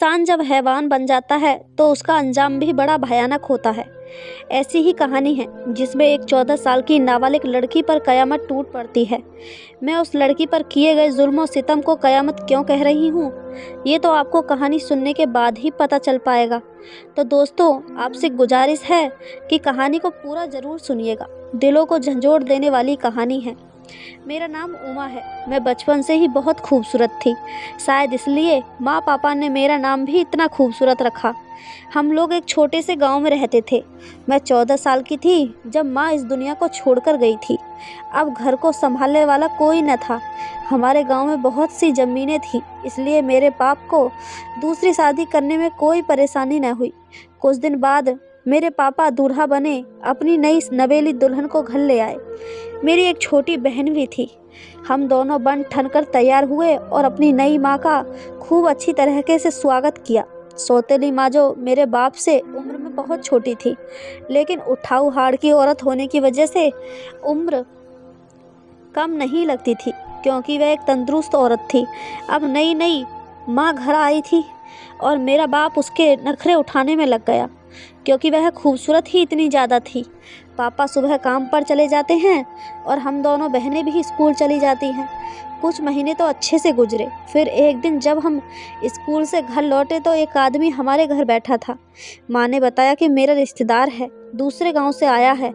इंसान जब हैवान बन जाता है तो उसका अंजाम भी बड़ा भयानक होता है। ऐसी ही कहानी है जिसमें एक 14 साल की नाबालिग लड़की पर कयामत टूट पड़ती है। मैं उस लड़की पर किए गए जुल्म और सितम को कयामत क्यों कह रही हूँ, ये तो आपको कहानी सुनने के बाद ही पता चल पाएगा। तो दोस्तों, आपसे गुजारिश है कि कहानी को पूरा ज़रूर सुनिएगा। दिलों को झंझोड़ देने वाली कहानी है। मेरा नाम उमा है। मैं बचपन से ही बहुत खूबसूरत थी। शायद इसलिए माँ पापा ने मेरा नाम भी इतना खूबसूरत रखा। हम लोग एक छोटे से गांव में रहते थे। मैं 14 साल की थी जब माँ इस दुनिया को छोड़कर गई थी। अब घर को संभालने वाला कोई न था। हमारे गांव में बहुत सी ज़मीनें थीं, इसलिए मेरे बाप को दूसरी शादी करने में कोई परेशानी न हुई। कुछ दिन बाद मेरे पापा दूल्हा बने, अपनी नई नवेली दुल्हन को घर ले आए। मेरी एक छोटी बहन भी थी। हम दोनों बन ठन कर तैयार हुए और अपनी नई माँ का खूब अच्छी तरीके से स्वागत किया। सौतेली माँ जो मेरे बाप से उम्र में बहुत छोटी थी, लेकिन उठाऊ हाड़ की औरत होने की वजह से उम्र कम नहीं लगती थी, क्योंकि वह एक तंदुरुस्त औरत थी। अब नई नई माँ घर आई थी और मेरा बाप उसके नखरे उठाने में लग गया, क्योंकि वह खूबसूरत ही इतनी ज़्यादा थी। पापा सुबह काम पर चले जाते हैं और हम दोनों बहनें भी स्कूल चली जाती हैं। कुछ महीने तो अच्छे से गुजरे। फिर एक दिन जब हम स्कूल से घर लौटे तो एक आदमी हमारे घर बैठा था। माँ ने बताया कि मेरा रिश्तेदार है, दूसरे गांव से आया है।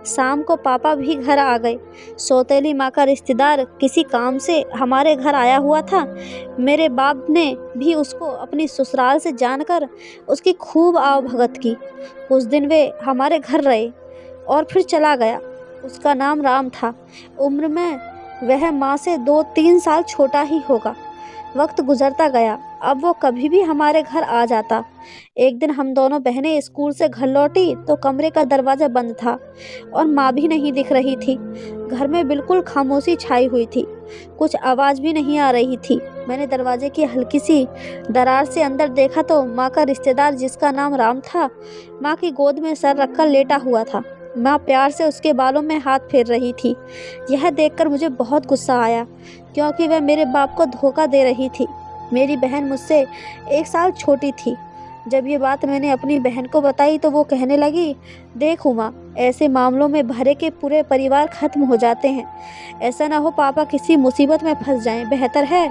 शाम को पापा भी घर आ गए। सौतेली माँ का रिश्तेदार किसी काम से हमारे घर आया हुआ था। मेरे बाप ने भी उसको अपनी ससुराल से जानकर उसकी खूब आवभगत की। कुछ दिन वे हमारे घर रहे और फिर चला गया। उसका नाम राम था। उम्र में वह माँ से 2-3 साल छोटा ही होगा। वक्त गुजरता गया। अब वो कभी भी हमारे घर आ जाता। एक दिन हम दोनों बहनें स्कूल से घर लौटी तो कमरे का दरवाज़ा बंद था और माँ भी नहीं दिख रही थी। घर में बिल्कुल खामोशी छाई हुई थी। कुछ आवाज़ भी नहीं आ रही थी। मैंने दरवाजे की हल्की सी दरार से अंदर देखा तो माँ का रिश्तेदार, जिसका नाम राम था, माँ की गोद में सर रखकर लेटा हुआ था। माँ प्यार से उसके बालों में हाथ फेर रही थी। यह देखकर मुझे बहुत गुस्सा आया, क्योंकि वह मेरे बाप को धोखा दे रही थी। मेरी बहन मुझसे 1 साल छोटी थी। जब ये बात मैंने अपनी बहन को बताई तो वो कहने लगी, देख उमा, ऐसे मामलों में भरे के पूरे परिवार खत्म हो जाते हैं। ऐसा ना हो पापा किसी मुसीबत में फंस जाएं। बेहतर है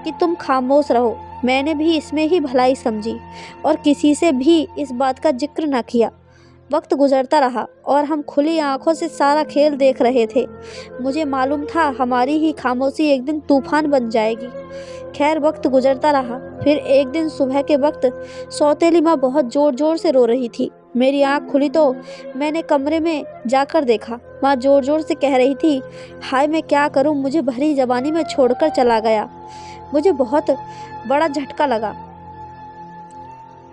कि तुम खामोश रहो। मैंने भी इसमें ही भलाई समझी और किसी से भी इस बात का जिक्र न किया। वक्त गुजरता रहा और हम खुली आंखों से सारा खेल देख रहे थे। मुझे मालूम था हमारी ही खामोशी एक दिन तूफान बन जाएगी। खैर, वक्त गुजरता रहा। फिर एक दिन सुबह के वक्त सौतेली माँ बहुत ज़ोर ज़ोर से रो रही थी। मेरी आँख खुली तो मैंने कमरे में जाकर देखा। माँ ज़ोर ज़ोर से कह रही थी, हाय मैं क्या करूँ, मुझे भरी जवानी में छोड़कर चला गया। मुझे बहुत बड़ा झटका लगा,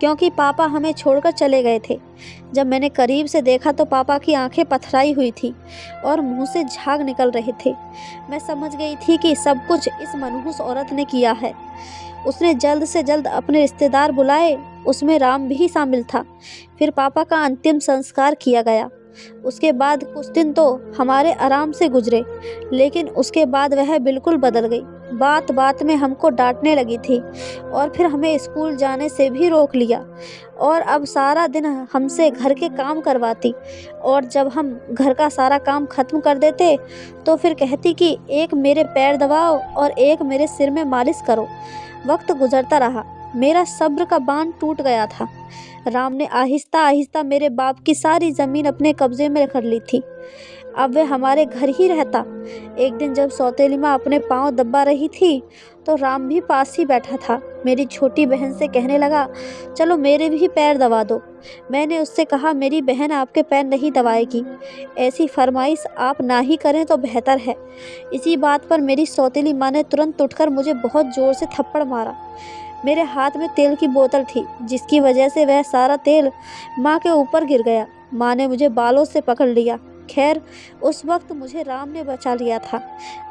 क्योंकि पापा हमें छोड़कर चले गए थे। जब मैंने करीब से देखा तो पापा की आंखें पथराई हुई थी और मुंह से झाग निकल रहे थे। मैं समझ गई थी कि सब कुछ इस मनहूस औरत ने किया है। उसने जल्द से जल्द अपने रिश्तेदार बुलाए, उसमें राम भी शामिल था। फिर पापा का अंतिम संस्कार किया गया। उसके बाद कुछ दिन तो हमारे आराम से गुजरे, लेकिन उसके बाद वह बिल्कुल बदल गई। बात बात में हमको डांटने लगी थी और फिर हमें स्कूल जाने से भी रोक लिया और अब सारा दिन हमसे घर के काम करवाती। और जब हम घर का सारा काम खत्म कर देते तो फिर कहती कि एक मेरे पैर दबाओ और एक मेरे सिर में मालिश करो। वक्त गुजरता रहा। मेरा सब्र का बांध टूट गया था। राम ने आहिस्ता आहिस्ता मेरे बाप की सारी ज़मीन अपने कब्जे में कर ली थी। अब वह हमारे घर ही रहता। एक दिन जब सौतेली माँ अपने पाँव दबा रही थी तो राम भी पास ही बैठा था। मेरी छोटी बहन से कहने लगा, चलो मेरे भी पैर दबा दो। मैंने उससे कहा, मेरी बहन आपके पैर नहीं दबाएगी। ऐसी फरमाइश आप ना ही करें तो बेहतर है। इसी बात पर मेरी सौतेली माँ ने तुरंत उठकर मुझे बहुत ज़ोर से थप्पड़ मारा। मेरे हाथ में तेल की बोतल थी, जिसकी वजह से वह सारा तेल माँ के ऊपर गिर गया। माँ ने मुझे बालों से पकड़ लिया। खैर, उस वक्त मुझे राम ने बचा लिया था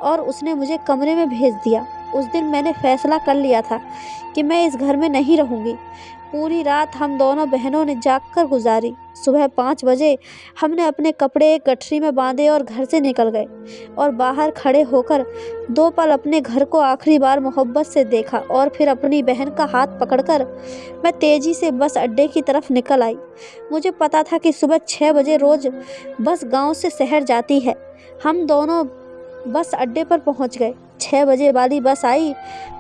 और उसने मुझे कमरे में भेज दिया। उस दिन मैंने फैसला कर लिया था कि मैं इस घर में नहीं रहूँगी। पूरी रात हम दोनों बहनों ने जागकर गुजारी। सुबह 5 बजे हमने अपने कपड़े एक गठरी में बांधे और घर से निकल गए और बाहर खड़े होकर 2 पल अपने घर को आखिरी बार मोहब्बत से देखा और फिर अपनी बहन का हाथ पकड़कर मैं तेज़ी से बस अड्डे की तरफ निकल आई। मुझे पता था कि सुबह 6 बजे रोज़ बस गांव से शहर जाती है। हम दोनों बस अड्डे पर पहुंच गए। 6 बजे वाली बस आई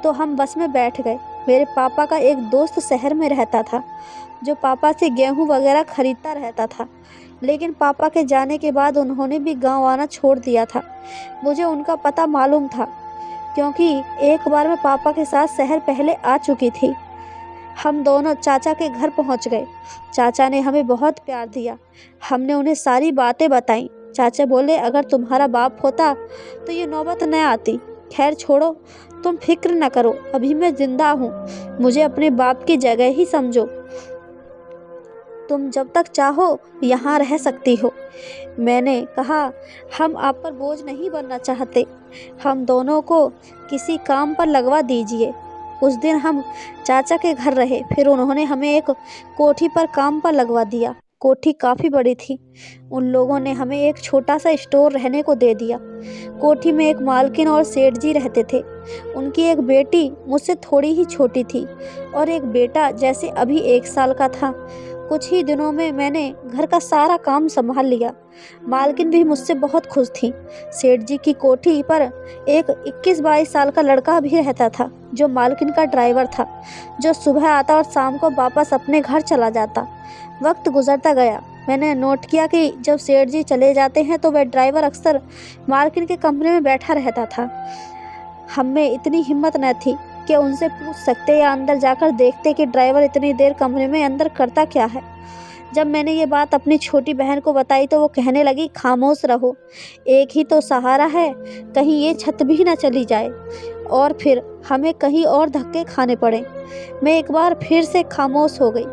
तो हम बस में बैठ गए। मेरे पापा का एक दोस्त शहर में रहता था जो पापा से गेहूं वगैरह खरीदता रहता था, लेकिन पापा के जाने के बाद उन्होंने भी गांव आना छोड़ दिया था। मुझे उनका पता मालूम था क्योंकि एक बार मैं पापा के साथ शहर पहले आ चुकी थी। हम दोनों चाचा के घर पहुंच गए। चाचा ने हमें बहुत प्यार दिया। हमने उन्हें सारी बातें बताईं। चाचा बोले, अगर तुम्हारा बाप होता तो ये नौबत न आती। खैर छोड़ो, तुम फिक्र न करो, अभी मैं जिंदा हूँ। मुझे अपने बाप की जगह ही समझो। तुम जब तक चाहो यहाँ रह सकती हो। मैंने कहा, हम आप पर बोझ नहीं बनना चाहते, हम दोनों को किसी काम पर लगवा दीजिए। उस दिन हम चाचा के घर रहे। फिर उन्होंने हमें एक कोठी पर काम पर लगवा दिया। कोठी काफ़ी बड़ी थी। उन लोगों ने हमें एक छोटा सा स्टोर रहने को दे दिया। कोठी में एक मालकिन और सेठ जी रहते थे। उनकी एक बेटी मुझसे थोड़ी ही छोटी थी और एक बेटा जैसे अभी 1 साल का था। कुछ ही दिनों में मैंने घर का सारा काम संभाल लिया। मालकिन भी मुझसे बहुत खुश थी। सेठ जी की कोठी पर एक 21-22 साल का लड़का भी रहता था जो मालकिन का ड्राइवर था, जो सुबह आता और शाम को वापस अपने घर चला जाता। वक्त गुजरता गया। मैंने नोट किया कि जब सेठ जी चले जाते हैं तो वह ड्राइवर अक्सर मालकिन के कमरे में बैठा रहता था। हम में इतनी हिम्मत न थी कि उनसे पूछ सकते या अंदर जाकर देखते कि ड्राइवर इतनी देर कमरे में अंदर करता क्या है। जब मैंने ये बात अपनी छोटी बहन को बताई तो वो कहने लगी, खामोश रहो, एक ही तो सहारा है, कहीं ये छत भी ना चली जाए और फिर हमें कहीं और धक्के खाने पड़े। मैं एक बार फिर से खामोश हो गई।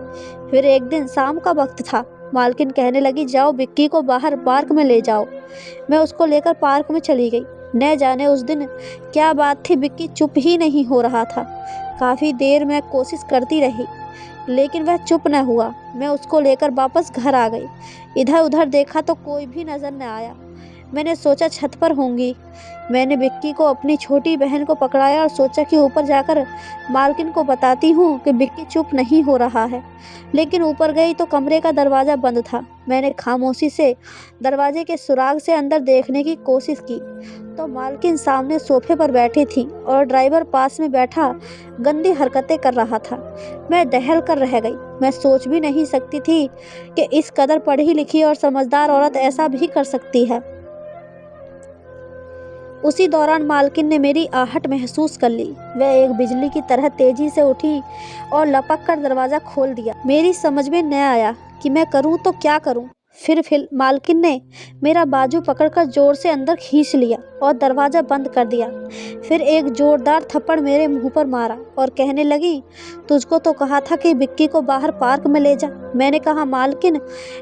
फिर एक दिन शाम का वक्त था। मालकिन कहने लगी, जाओ बिक्की को बाहर पार्क में ले जाओ। मैं उसको लेकर पार्क में चली गई। न जाने उस दिन क्या बात थी, बिक्की चुप ही नहीं हो रहा था। काफ़ी देर मैं कोशिश करती रही लेकिन वह चुप न हुआ। मैं उसको लेकर वापस घर आ गई। इधर उधर देखा तो कोई भी नज़र न आया। मैंने सोचा छत पर होंगी। मैंने बिक्की को अपनी छोटी बहन को पकड़ाया और सोचा कि ऊपर जाकर मालकिन को बताती हूँ कि बिक्की चुप नहीं हो रहा है। लेकिन ऊपर गई तो कमरे का दरवाज़ा बंद था। मैंने खामोशी से दरवाजे के सुराग से अंदर देखने की कोशिश की तो मालकिन सामने सोफे पर बैठी थी और ड्राइवर पास में बैठा गंदी हरकतें कर रहा था। मैं दहल कर रह गई। मैं सोच भी नहीं सकती थी कि इस कदर पढ़ी लिखी और समझदार औरत ऐसा भी कर सकती है। उसी दौरान मालकिन ने मेरी आहट महसूस कर ली। वह एक बिजली की तरह तेजी से उठी और लपक कर दरवाज़ा खोल दिया। मेरी समझ में न आया कि मैं करूं तो क्या करूं। फिर मालकिन ने मेरा बाजू पकड़कर जोर से अंदर खींच लिया और दरवाज़ा बंद कर दिया। फिर एक जोरदार थप्पड़ मेरे मुंह पर मारा और कहने लगी, तुझको तो कहा था कि बिक्की को बाहर पार्क में ले जा। मैंने कहा मालकिन,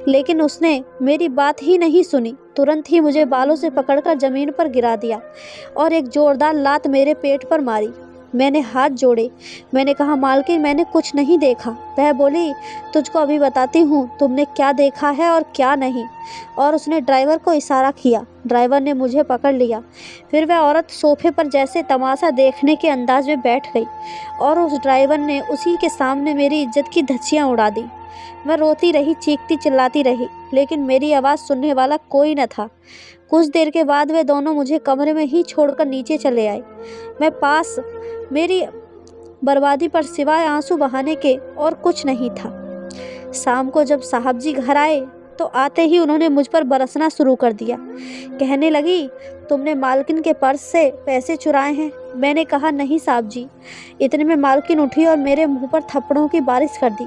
लेकिन उसने मेरी बात ही नहीं सुनी। तुरंत ही मुझे बालों से पकड़कर ज़मीन पर गिरा दिया और एक जोरदार लात मेरे पेट पर मारी। मैंने हाथ जोड़े। मैंने कहा, मालकिन मैंने कुछ नहीं देखा। वह बोली, तुझको अभी बताती हूँ तुमने क्या देखा है और क्या नहीं। और उसने ड्राइवर को इशारा किया। ड्राइवर ने मुझे पकड़ लिया। फिर वह औरत सोफे पर जैसे तमाशा देखने के अंदाज में बैठ गई और उस ड्राइवर ने उसी के सामने मेरी इज्जत की धज्जियाँ उड़ा दी। मैं रोती रही, चीखती चिल्लाती रही, लेकिन मेरी आवाज़ सुनने वाला कोई न था। कुछ देर के बाद वे दोनों मुझे कमरे में ही छोड़कर नीचे चले आए। मैं पास मेरी बर्बादी पर सिवाय आंसू बहाने के और कुछ नहीं था। शाम को जब साहब जी घर आए तो आते ही उन्होंने मुझ पर बरसना शुरू कर दिया। कहने लगी, तुमने मालकिन के पर्स से पैसे चुराए हैं। मैंने कहा, नहीं साहब जी। इतने में मालकिन उठी और मेरे मुंह पर थप्पड़ों की बारिश कर दी।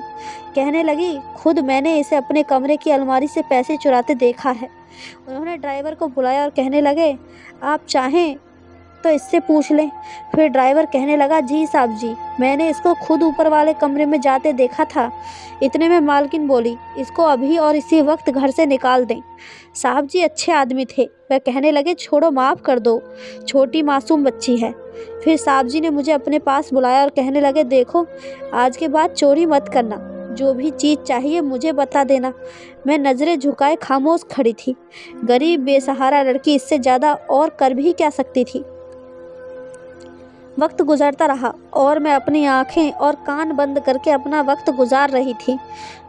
कहने लगी, खुद मैंने इसे अपने कमरे की अलमारी से पैसे चुराते देखा है। उन्होंने ड्राइवर को बुलाया और कहने लगे, आप चाहें तो इससे पूछ लें। फिर ड्राइवर कहने लगा, जी साहब जी, मैंने इसको खुद ऊपर वाले कमरे में जाते देखा था। इतने में मालकिन बोली, इसको अभी और इसी वक्त घर से निकाल दें। साहब जी अच्छे आदमी थे, वह कहने लगे, छोड़ो माफ़ कर दो, छोटी मासूम बच्ची है। फिर साहब जी ने मुझे अपने पास बुलाया और कहने लगे, देखो आज के बाद चोरी मत करना, जो भी चीज़ चाहिए मुझे बता देना। मैं नज़रें झुकाए खामोश खड़ी थी। गरीब बेसहारा लड़की इससे ज़्यादा और कर भी क्या सकती थी। वक्त गुजरता रहा और मैं अपनी आंखें और कान बंद करके अपना वक्त गुजार रही थी।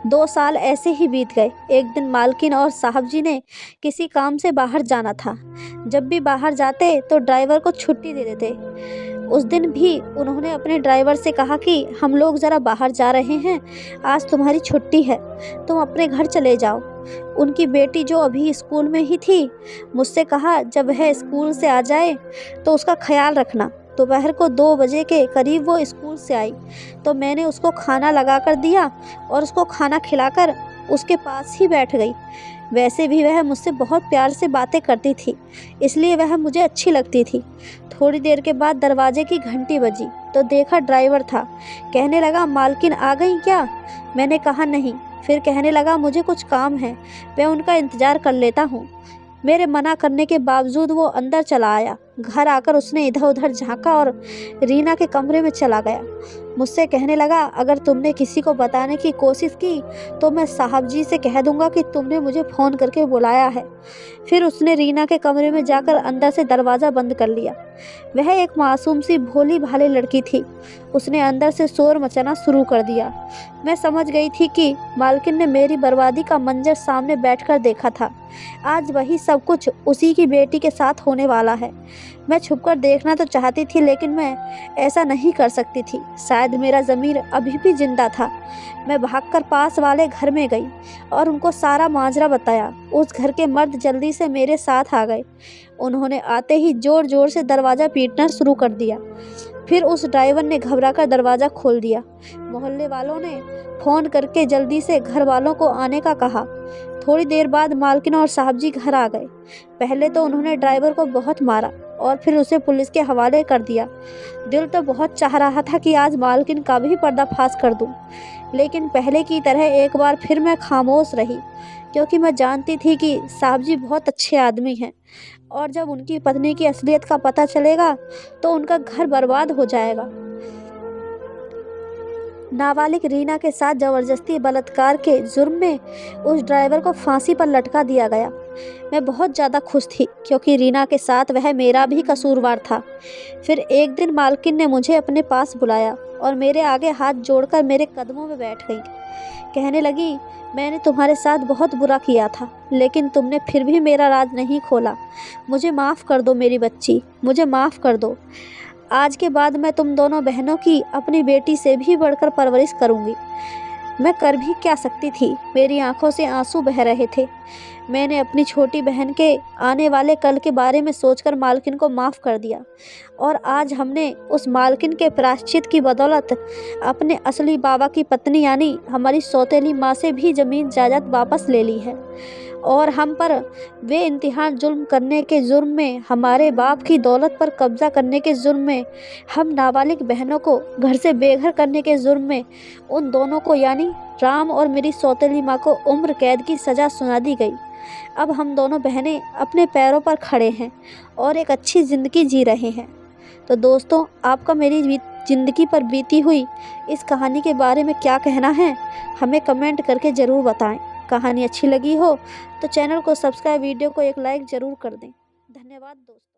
2 साल ऐसे ही बीत गए। एक दिन मालकिन और साहब जी ने किसी काम से बाहर जाना था। जब भी बाहर जाते तो ड्राइवर को छुट्टी दे देते। उस दिन भी उन्होंने अपने ड्राइवर से कहा कि हम लोग ज़रा बाहर जा रहे हैं, आज तुम्हारी छुट्टी है, तुम अपने घर चले जाओ। उनकी बेटी जो अभी स्कूल में ही थी, मुझसे कहा जब वह स्कूल से आ जाए तो उसका ख्याल रखना। दोपहर को 2 बजे के करीब वो स्कूल से आई तो मैंने उसको खाना लगा कर दिया और उसको खाना खिलाकर उसके पास ही बैठ गई। वैसे भी वह मुझसे बहुत प्यार से बातें करती थी, इसलिए वह मुझे अच्छी लगती थी। थोड़ी देर के बाद दरवाजे की घंटी बजी तो देखा ड्राइवर था। कहने लगा, मालकिन आ गई क्या? मैंने कहा नहीं। फिर कहने लगा, मुझे कुछ काम है, मैं उनका इंतज़ार कर लेता हूँ। मेरे मना करने के बावजूद वो अंदर चला आया। घर आकर उसने इधर उधर झांका और रीना के कमरे में चला गया। मुझसे कहने लगा, अगर तुमने किसी को बताने की कोशिश की तो मैं साहब जी से कह दूंगा कि तुमने मुझे फ़ोन करके बुलाया है। फिर उसने रीना के कमरे में जाकर अंदर से दरवाज़ा बंद कर लिया। वह एक मासूम सी भोली भाली लड़की थी। उसने अंदर से शोर मचाना शुरू कर दिया। मैं समझ गई थी कि मालकिन ने मेरी बर्बादी का मंजर सामने बैठकर देखा था। आज वही सब कुछ उसी की बेटी के साथ होने वाला है। मैं छुपकर देखना तो चाहती थी, लेकिन मैं ऐसा नहीं कर सकती थी। शायद मेरा ज़मीर अभी भी जिंदा था। मैं भागकर पास वाले घर में गई और उनको सारा माजरा बताया। उस घर के मर्द जल्दी से मेरे साथ आ गए। उन्होंने आते ही ज़ोर ज़ोर से दरवाज़ा पीटना शुरू कर दिया। फिर उस ड्राइवर ने घबराकर दरवाज़ा खोल दिया। मोहल्ले वालों ने फ़ोन करके जल्दी से घर वालों को आने का कहा। थोड़ी देर बाद मालकिन और साहब जी घर आ गए। पहले तो उन्होंने ड्राइवर को बहुत मारा और फिर उसे पुलिस के हवाले कर दिया। दिल तो बहुत चाह रहा था कि आज मालकिन का भी पर्दाफाश कर दूं, लेकिन पहले की तरह एक बार फिर मैं खामोश रही, क्योंकि मैं जानती थी कि साहब जी बहुत अच्छे आदमी हैं और जब उनकी पत्नी की असलियत का पता चलेगा तो उनका घर बर्बाद हो जाएगा। नाबालिग रीना के साथ जबरदस्ती बलात्कार के जुर्म में उस ड्राइवर को फांसी पर लटका दिया गया। मैं बहुत ज़्यादा खुश थी, क्योंकि रीना के साथ वह मेरा भी कसूरवार था। फिर एक दिन मालकिन ने मुझे अपने पास बुलाया और मेरे आगे हाथ जोड़कर मेरे कदमों में बैठ गई। कहने लगी, मैंने तुम्हारे साथ बहुत बुरा किया था, लेकिन तुमने फिर भी मेरा राज नहीं खोला। मुझे माफ़ कर दो मेरी बच्ची, मुझे माफ़ कर दो। आज के बाद मैं तुम दोनों बहनों की अपनी बेटी से भी बढ़कर परवरिश करूंगी। मैं कर भी क्या सकती थी, मेरी आंखों से आंसू बह रहे थे। मैंने अपनी छोटी बहन के आने वाले कल के बारे में सोचकर मालकिन को माफ़ कर दिया और आज हमने उस मालकिन के प्रायश्चित की बदौलत अपने असली बाबा की पत्नी यानी हमारी सौतेली माँ से भी ज़मीन जायदाद वापस ले ली है और हम पर वे इंतहान जुल्म करने के जुर्म में, हमारे बाप की दौलत पर कब्जा करने के जुर्म में, हम नाबालिग बहनों को घर से बेघर करने के जुर्म में उन दोनों को यानी राम और मेरी सौतेली माँ को उम्र कैद की सज़ा सुना दी गई। अब हम दोनों बहनें अपने पैरों पर खड़े हैं और एक अच्छी ज़िंदगी जी रहे हैं। तो दोस्तों, आपका मेरी ज़िंदगी पर बीती हुई इस कहानी के बारे में क्या कहना है, हमें कमेंट करके ज़रूर बताएं। कहानी अच्छी लगी हो तो चैनल को सब्सक्राइब, वीडियो को एक लाइक ज़रूर कर दें। धन्यवाद दोस्तों।